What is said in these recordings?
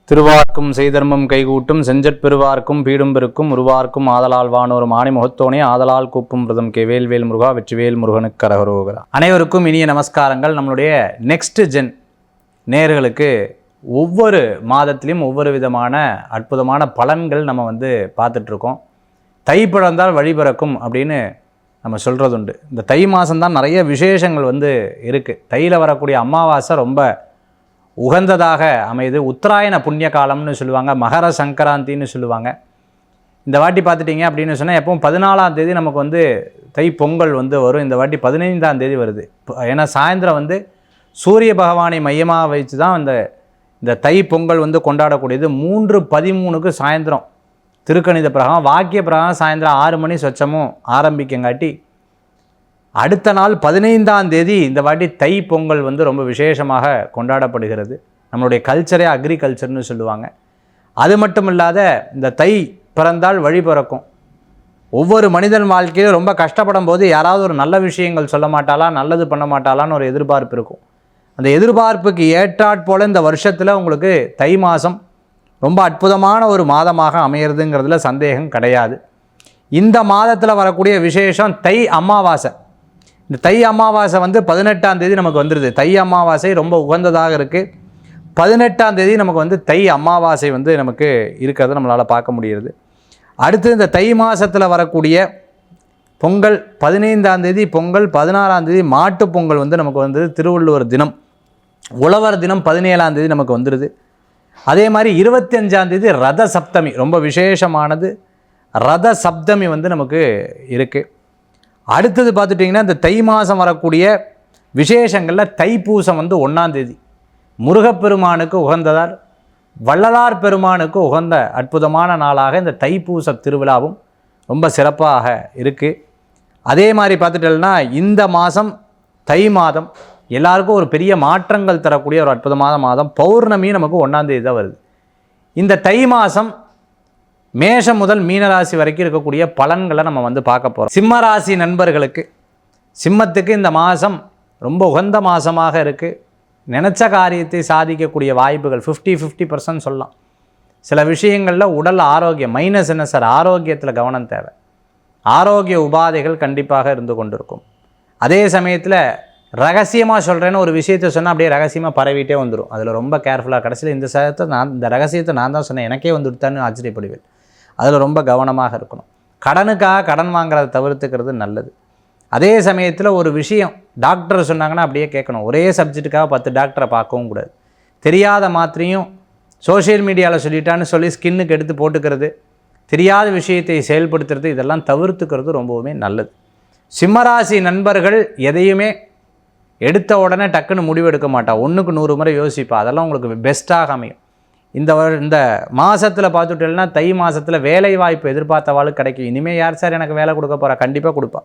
திருவார்க்கும் செய்தர்மம் கைகூட்டும் செஞ்சற் பெருவார்க்கும் பீடும் பெருக்கும் உருவார்க்கும் ஆதலால் வானோரும் ஆணி முகத்தோனே ஆதலால் கூப்பும் பிரதம் கே வேல்வேல் முருகா வெற்றிவேல் முருகனுக்கு கரகரோகரா. அனைவருக்கும் இனிய நமஸ்காரங்கள். நம்மளுடைய நெக்ஸ்ட் ஜென் நேயர்களுக்கு ஒவ்வொரு மாதத்திலையும் ஒவ்வொரு விதமான அற்புதமான பலன்கள் நம்ம பார்த்துட்ருக்கோம். தை பிறந்தால் வழி பிறக்கும் அப்படின்னு நம்ம சொல்கிறதுண்டு. இந்த தை மாதம்தான் நிறைய விசேஷங்கள் இருக்குது. தையில் வரக்கூடிய அமாவாசை ரொம்ப உகந்ததாக அமைது. உத்தராயண புண்ணிய காலம்னு சொல்லுவாங்க, மகர சங்கராந்தின்னு சொல்லுவாங்க. இந்த வாட்டி பார்த்துட்டிங்க அப்படின்னு சொன்னால் எப்பவும் 14ஆம் தேதி நமக்கு தை பொங்கல் வரும். இந்த வாட்டி 15ஆம் தேதி வருது. ஏன்னா சாயந்தரம் சூரிய பகவானை மையமாக வச்சு தான் இந்த தை பொங்கல் கொண்டாடக்கூடியது. 3:13க்கு சாயந்தரம் திருக்கணித பிரகாரம் வாக்கிய பிரகாரம் சாயந்தரம் 6 மணி சொச்சமும் ஆரம்பிக்கங்காட்டி அடுத்த நாள் 15ஆம் தேதி இந்த வாட்டி தை பொங்கல் ரொம்ப விசேஷமாக கொண்டாடப்படுகிறது. நம்மளுடைய கல்ச்சரே அக்ரிகல்ச்சர்னு சொல்லுவாங்க. அது மட்டும் இல்லாத இந்த தை பிறந்தால் வழி பிறக்கும். ஒவ்வொரு மனிதன் வாழ்க்கையிலும் ரொம்ப கஷ்டப்படும் போது யாராவது ஒரு நல்ல விஷயங்கள் சொல்ல மாட்டாளா, நல்லது பண்ண மாட்டாளான்னு ஒரு எதிர்பார்ப்பு இருக்கும். அந்த எதிர்பார்ப்புக்கு ஏற்றாற்போல் இந்த வருஷத்தில் உங்களுக்கு தை மாதம் ரொம்ப அற்புதமான ஒரு மாதமாக அமையிறதுங்கிறதுல சந்தேகம் கிடையாது. இந்த மாதத்தில் வரக்கூடிய விசேஷம் தை அமாவாசை. இந்த தை அமாவாசை 18ஆம் தேதி நமக்கு வந்துடுது. தை அமாவாசை ரொம்ப உகந்ததாக இருக்குது. 18ஆம் தேதி நமக்கு தை அமாவாசை நமக்கு இருக்கிறத நம்மளால் பார்க்க முடிகிறது. அடுத்து இந்த தை மாதத்தில் வரக்கூடிய பொங்கல் 15ஆம் தேதி பொங்கல், 16ஆம் தேதி மாட்டு பொங்கல் நமக்கு திருவள்ளுவர் தினம், உழவர் தினம் 17ஆம் தேதி நமக்கு வந்துடுது. அதே மாதிரி 25ஆம் தேதி ரத சப்தமி ரொம்ப விசேஷமானது. ரத சப்தமி நமக்கு இருக்குது. அடுத்தது பார்த்துட்டிங்கன்னா இந்த தை மாதம் வரக்கூடிய விசேஷங்களில் தைப்பூசம் 1ஆம் தேதி முருகப்பெருமானுக்கு உகந்ததால் வள்ளலார் பெருமானுக்கு உகந்த அற்புதமான நாளாக இந்த தைப்பூச திருவிழாவும் ரொம்ப சிறப்பாக இருக்குது. அதே மாதிரி பார்த்துட்டோம்னா இந்த மாதம் தை மாதம் எல்லாருக்கும் ஒரு பெரிய மாற்றங்கள் தரக்கூடிய ஒரு அற்புதமான மாதம். பௌர்ணமியும் நமக்கு 1ஆம் தேதி தான் வருது. இந்த தை மாதம் மேஷம் முதல் மீனராசி வரைக்கும் இருக்கக்கூடிய பலன்களை நம்ம பார்க்க போகிறோம். சிம்மராசி நண்பர்களுக்கு, சிம்மத்துக்கு இந்த மாதம் ரொம்ப உகந்த மாதமாக இருக்குது. நினச்ச காரியத்தை சாதிக்கக்கூடிய வாய்ப்புகள் 50-50% சொல்லலாம். சில விஷயங்களில் உடல் ஆரோக்கியம் மைனஸ் என்ன சார், ஆரோக்கியத்தில் கவனம் தேவை. ஆரோக்கிய உபாதைகள் கண்டிப்பாக இருந்து கொண்டிருக்கும். அதே சமயத்தில் ரகசியமாக சொல்கிறேன்னு ஒரு விஷயத்தை சொன்னால் அப்படியே ரகசியமாக பரவிட்டே வந்துடும். அதில் ரொம்ப கேர்ஃபுல்லாக கடைசியில் இந்த ரகசியத்தை நான் தான் சொன்னேன், எனக்கே வந்துடுத்தான்னு ஆச்சரியப்படுவேன். அதில் ரொம்ப கவனமாக இருக்கணும். கடனுக்காக கடன் வாங்குறதை தவிர்த்துக்கிறது நல்லது. அதே சமயத்தில் ஒரு விஷயம் டாக்டர் சொன்னாங்கன்னா அப்படியே கேட்கணும். ஒரே சப்ஜெக்ட்டுக்காக 10 டாக்டரை பார்க்கவும் கூடாது. தெரியாத மாத்திரையும் சோஷியல் மீடியாவில் சொல்லிட்டான்னு சொல்லி ஸ்கின்னுக்கு எடுத்து போட்டுக்கிறது, தெரியாத விஷயத்தை செயல்படுத்துறது, இதெல்லாம் தவிர்த்துக்கிறது ரொம்பவுமே நல்லது. சிம்மராசி நண்பர்கள் எதையுமே எடுத்த உடனே டக்குன்னு முடிவெடுக்க மாட்டா. 1க்கு 100 முறை யோசிப்பா. அதெல்லாம் உங்களுக்கு பெஸ்ட்டாக அமையும். இந்த மாதத்தில் பார்த்துட்டேன்னா தை மாதத்தில் வேலை வாய்ப்பு எதிர்பார்த்தவாளுக்கு கிடைக்கும். இனிமேல் யார் சார் எனக்கு வேலை கொடுக்க போகிறா, கண்டிப்பாக கொடுப்பா.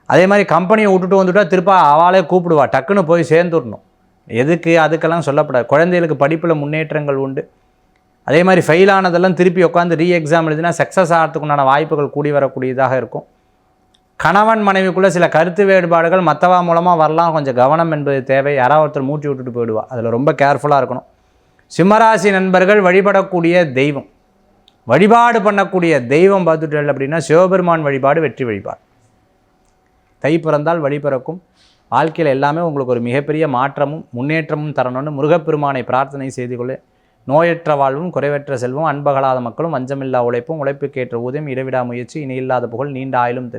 அதே மாதிரி கம்பெனியை விட்டுட்டு வந்துட்டா திருப்பா அவளே கூப்பிடுவா, டக்குன்னு போய் சேர்ந்துடணும். எதுக்கு அதுக்கெல்லாம் சொல்லப்படாது. குழந்தைகளுக்கு படிப்பில் முன்னேற்றங்கள் உண்டு. அதே மாதிரி ஃபெயில் ஆனதெல்லாம் திருப்பி உட்காந்து எக்ஸாம் எழுதினா சக்ஸஸ் ஆகிறதுக்குண்டான வாய்ப்புகள் கூடி வரக்கூடியதாக இருக்கும். கணவன் மனைவிக்குள்ளே சில கருத்து வேறுபாடுகள் மற்றவா மூலமாக வரலாம். கொஞ்சம் கவனம் என்பது தேவை. யாராவது ஒருத்தர் மூட்டி விட்டுட்டு போயிடுவா. அதில் ரொம்ப கேர்ஃபுல்லாக இருக்கணும். சிம்மராசி நண்பர்கள் வழிபடக்கூடிய தெய்வம், வழிபாடு பண்ணக்கூடிய தெய்வம் பார்த்துட்டல் அப்படின்னா சிவபெருமான் வழிபாடு வெற்றி வழிபாடு. தை பிறந்தால் வழி பிறக்கும். வாழ்க்கையில் எல்லாமே உங்களுக்கு ஒரு மிகப்பெரிய மாற்றமும் முன்னேற்றமும் தரணும்னு முருகப்பெருமானை பிரார்த்தனை செய்து கொள்ள. நோயற்ற வாழ்வும் குறைவற்ற செல்வம் அன்பகலாத மக்களும் வஞ்சமில்லா உழைப்பும் உழைப்புக்கேற்ற ஊதியம் இடைவிடா முயற்சி இணையில்லாத புகழ் நீண்ட ஆயிலும்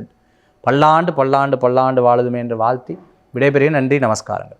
பல்லாண்டு பல்லாண்டு பல்லாண்டு வாழுதுமே என்று வாழ்த்தி விடைபெறுகிறேன். நன்றி, நமஸ்காரங்கள்.